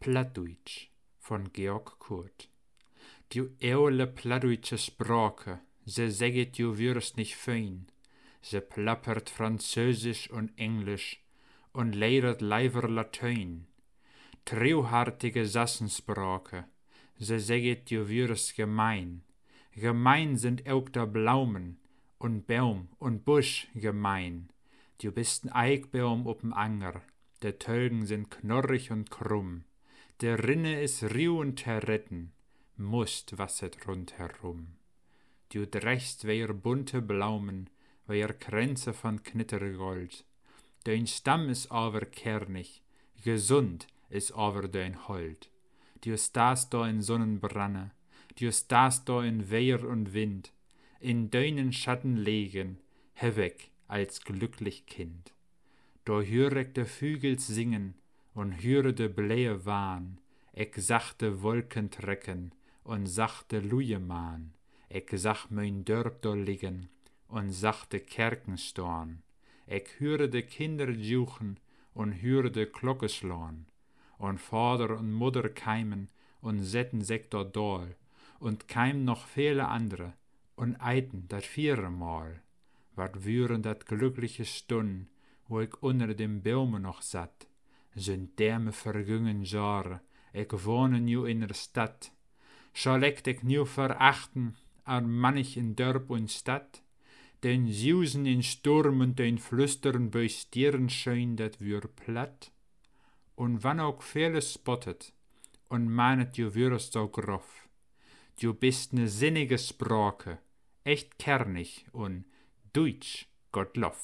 Plattdeutsch von Georg Kurt. Die eule plattdeutsche Sprache, se säget du würst nicht fein, se plappert Französisch und Englisch und lehret leiver Latein. Treuhartige Sassensprache, se säget du würst gemein, gemein sind auch der Blaumen und Baum und Busch gemein. Du bist ein Eichbaum op'm Anger, der Tölgen sind knorrig und krumm, der Rinne is riu und terretten, musst wasset rundherum. Du drechst weir bunte Blaumen, weir Kränze von Knittergold, dein Stamm is aber kernig, gesund is aber dein Hold. Du stahst da in Sonnenbranne, du stahst da in Wehr und Wind, in deinen Schatten legen, herweg als glücklich Kind. Da höre ich de Vögels singen und höre de Blähe wahn, ich sachte Wolken trecken und sachte Luje mahn, ich sach mein Dörp da liegen und sachte Kerken storn, ich höre de Kinder juchen und höre de Glocke schlagen, und Vater und Mutter keimen und setten sich dort doll, und keim noch viele andere, und eiten dat 4. Mal. Wat würen dat glückliche Stunden, wo ich unter dem Baume noch satt, sind derme vergüngen Jahre, ich wohne nu in der Stadt. Schall ich nu verachten, an manch in Dörp und Stadt, den Susen in Sturm und den Flüstern bei Sternschein, dat wür platt. Und wann auch vieles spottet, und meinet du würst so groff, du bist ne sinnige Sprache, echt kernig und Deutsch, Gottlob.